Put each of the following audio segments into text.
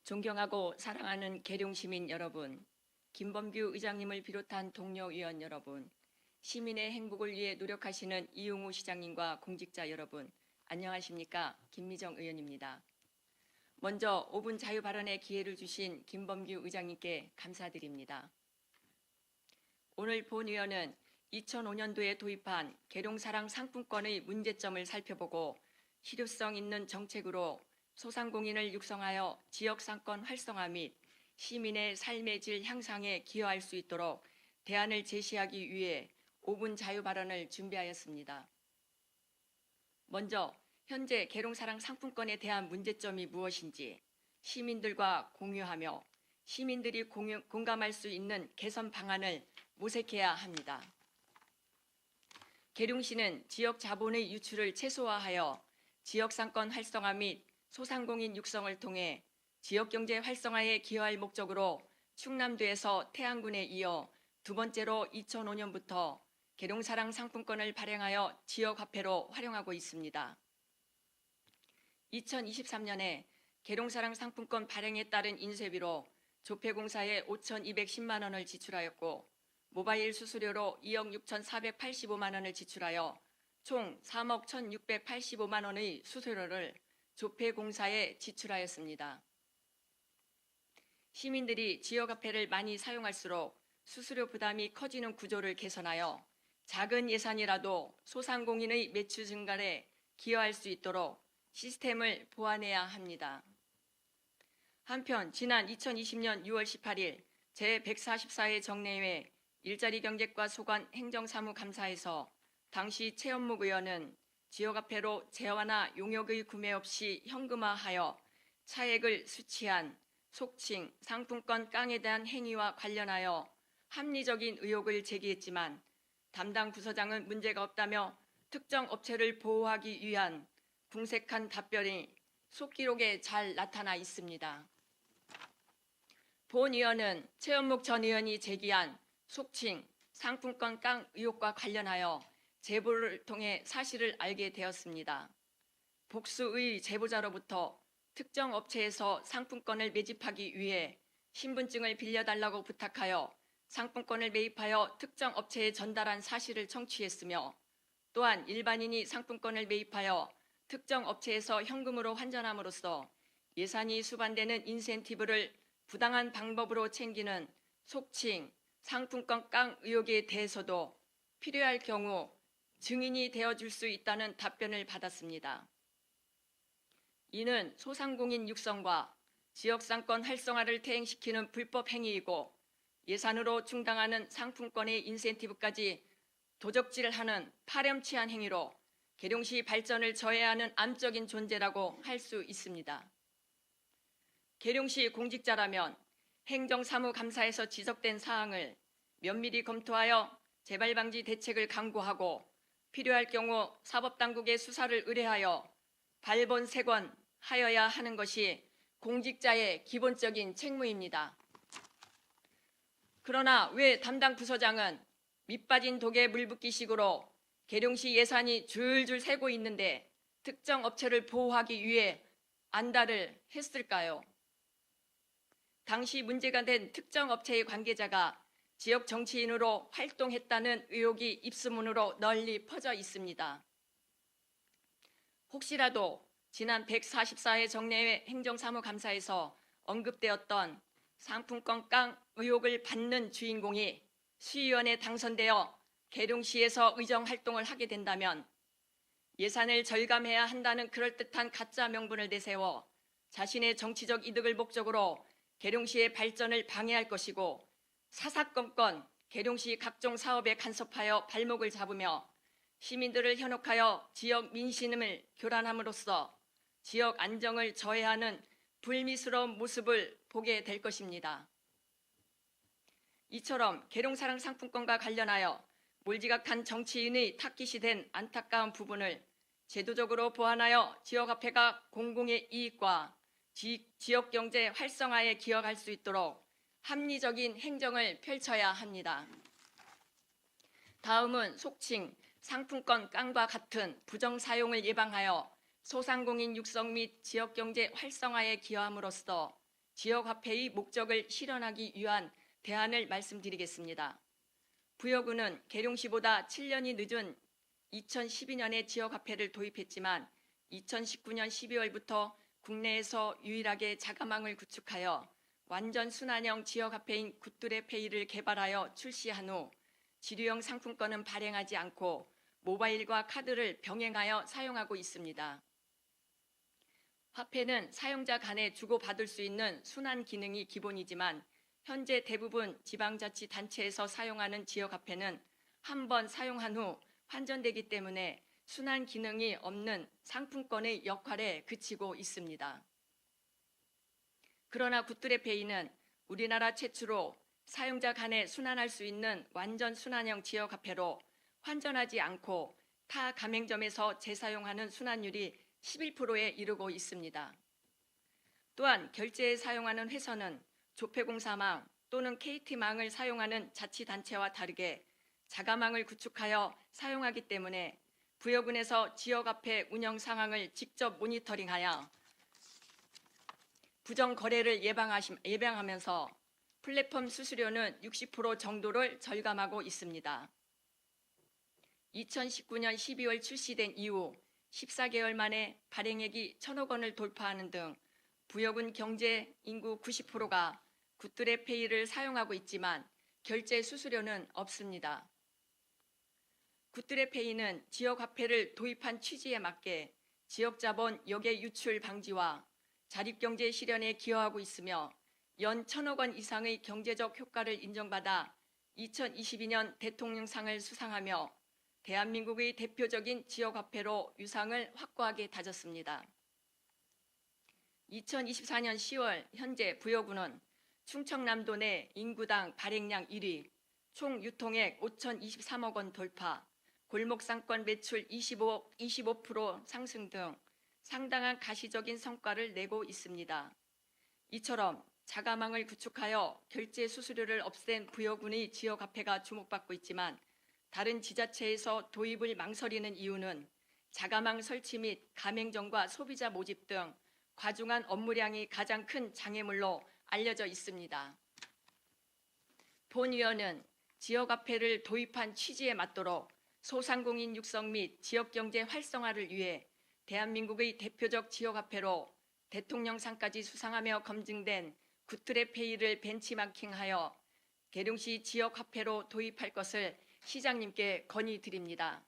존경하고 사랑하는 계룡시민 여러분, 김범규 의장님을 비롯한 동료 의원 여러분, 시민의 행복을 위해 노력하시는 이용우 시장님과 공직자 여러분, 안녕하십니까? 김미정 의원입니다. 먼저 5분 자유 발언의 기회를 주신 김범규 의장님께 감사드립니다. 오늘 본 의원은 2005년도에 도입한 계룡사랑 상품권의 문제점을 살펴보고 실효성 있는 정책으로 소상공인을 육성하여 지역상권 활성화 및 시민의 삶의 질 향상에 기여할 수 있도록 대안을 제시하기 위해 5분 자유 발언을 준비하였습니다. 먼저 현재 계룡사랑 상품권에 대한 문제점이 무엇인지 시민들과 공유하며 시민들이 공감할 수 있는 개선 방안을 모색해야 합니다. 계룡시는 지역 자본의 유출을 최소화하여 지역상권 활성화 및 소상공인 육성을 통해 지역경제 활성화에 기여할 목적으로 충남도에서 태안군에 이어 두 번째로 2005년부터 계룡사랑 상품권을 발행하여 지역화폐로 활용하고 있습니다. 2023년에 계룡사랑 상품권 발행에 따른 인쇄비로 조폐공사에 5,210만 원을 지출하였고 모바일 수수료로 2억 6,485만 원을 지출하여 총 3억 1,685만 원의 수수료를 조폐공사에 지출하였습니다. 시민들이 지역화폐를 많이 사용할수록 수수료 부담이 커지는 구조를 개선하여 작은 예산이라도 소상공인의 매출 증가에 기여할 수 있도록 시스템을 보완해야 합니다. 한편 지난 2020년 6월 18일 제144회 정례회 일자리경제과 소관 행정사무감사에서 당시 최현묵 의원은 지역화폐로 재화나 용역의 구매 없이 현금화하여 차액을 수취한 속칭 상품권 깡에 대한 행위와 관련하여 합리적인 의혹을 제기했지만 담당 부서장은 문제가 없다며 특정 업체를 보호하기 위한 궁색한 답변이 속기록에 잘 나타나 있습니다. 본 의원은 최현묵 전 의원이 제기한 속칭 상품권 깡 의혹과 관련하여 제보를 통해 사실을 알게 되었습니다. 복수의 제보자로부터 특정 업체에서 상품권을 매집하기 위해 신분증을 빌려달라고 부탁하여 상품권을 매입하여 특정 업체에 전달한 사실을 청취했으며 또한 일반인이 상품권을 매입하여 특정 업체에서 현금으로 환전함으로써 예산이 수반되는 인센티브를 부당한 방법으로 챙기는 속칭 상품권 깡 의혹에 대해서도 필요할 경우 증인이 되어줄 수 있다는 답변을 받았습니다. 이는 소상공인 육성과 지역상권 활성화를 퇴행시키는 불법 행위이고 예산으로 충당하는 상품권의 인센티브까지 도적질하는 파렴치한 행위로 계룡시 발전을 저해하는 암적인 존재라고 할 수 있습니다. 계룡시 공직자라면 행정사무감사에서 지적된 사항을 면밀히 검토하여 재발방지 대책을 강구하고 필요할 경우 사법당국에 수사를 의뢰하여 발본색원하여야 하는 것이 공직자의 기본적인 책무입니다. 그러나 왜 담당 부서장은 밑빠진 독에 물 붓기식으로 계룡시 예산이 줄줄 새고 있는데 특정 업체를 보호하기 위해 안달을 했을까요? 당시 문제가 된 특정 업체의 관계자가 지역 정치인으로 활동했다는 의혹이 입소문으로 널리 퍼져 있습니다. 혹시라도 지난 144회 정례회 행정사무감사에서 언급되었던 상품권 깡 의혹을 받는 주인공이 시의원에 당선되어 계룡시에서 의정활동을 하게 된다면 예산을 절감해야 한다는 그럴듯한 가짜 명분을 내세워 자신의 정치적 이득을 목적으로 계룡시의 발전을 방해할 것이고 사사건건 계룡시 각종 사업에 간섭하여 발목을 잡으며 시민들을 현혹하여 지역 민심을 교란함으로써 지역 안정을 저해하는 불미스러운 모습을 보게 될 것입니다. 이처럼 계룡사랑 상품권과 관련하여 몰지각한 정치인의 타깃이 된 안타까운 부분을 제도적으로 보완하여 지역화폐가 공공의 이익과 지역경제 활성화에 기여할 수 있도록 합리적인 행정을 펼쳐야 합니다. 다음은 속칭 상품권 깡과 같은 부정사용을 예방하여 소상공인 육성 및 지역경제 활성화에 기여함으로써 지역화폐의 목적을 실현하기 위한 대안을 말씀드리겠습니다. 부여구는 계룡시보다 7년이 늦은 2012년에 지역화폐를 도입했지만 2019년 12월부터 국내에서 유일하게 자가망을 구축하여 완전 순환형 지역화폐인 굿뚜레페이를 개발하여 출시한 후 지류형 상품권은 발행하지 않고 모바일과 카드를 병행하여 사용하고 있습니다. 화폐는 사용자 간에 주고받을 수 있는 순환 기능이 기본이지만 현재 대부분 지방자치단체에서 사용하는 지역화폐는 한 번 사용한 후 환전되기 때문에 순환 기능이 없는 상품권의 역할에 그치고 있습니다. 그러나 굿뚜레페이는 우리나라 최초로 사용자 간에 순환할 수 있는 완전 순환형 지역화폐로 환전하지 않고 타 가맹점에서 재사용하는 순환율이 11%에 이르고 있습니다. 또한 결제에 사용하는 회선은 조폐공사망 또는 KT망을 사용하는 자치단체와 다르게 자가망을 구축하여 사용하기 때문에 부여군에서 지역화폐 운영 상황을 직접 모니터링하여 부정 거래를 예방하면서 플랫폼 수수료는 60% 정도를 절감하고 있습니다. 2019년 12월 출시된 이후 14개월 만에 발행액이 1,000억 원을 돌파하는 등 부여군 경제 인구 90%가 굿뚜레페이를 사용하고 있지만 결제 수수료는 없습니다. 굿뚜레페이는 지역화폐를 도입한 취지에 맞게 지역자본 역외 유출 방지와 자립경제 실현에 기여하고 있으며 연 1,000억 원 이상의 경제적 효과를 인정받아 2022년 대통령상을 수상하며 대한민국의 대표적인 지역화폐로 유상을 확고하게 다졌습니다. 2024년 10월 현재 부여군은 충청남도 내 인구당 발행량 1위, 총 유통액 5,023억 원 돌파, 골목상권 매출 25% 상승 등 상당한 가시적인 성과를 내고 있습니다. 이처럼 자가망을 구축하여 결제 수수료를 없앤 부여군의 지역화폐가 주목받고 있지만 다른 지자체에서 도입을 망설이는 이유는 자가망 설치 및 가맹점과 소비자 모집 등 과중한 업무량이 가장 큰 장애물로 알려져 있습니다. 본 위원은 지역화폐를 도입한 취지에 맞도록 소상공인 육성 및 지역경제 활성화를 위해 대한민국의 대표적 지역화폐로 대통령상까지 수상하며 검증된 굿뚜레페이를 벤치마킹하여 계룡시 지역화폐로 도입할 것을 시장님께 건의드립니다.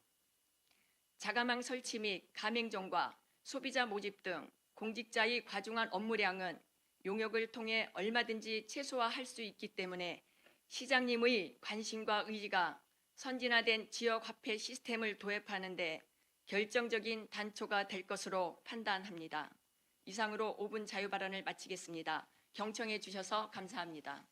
자가망 설치 및 가맹점과 소비자 모집 등 공직자의 과중한 업무량은 용역을 통해 얼마든지 최소화할 수 있기 때문에 시장님의 관심과 의지가 선진화된 지역화폐 시스템을 도입하는 데 결정적인 단초가 될 것으로 판단합니다. 이상으로 5분 자유발언을 마치겠습니다. 경청해 주셔서 감사합니다.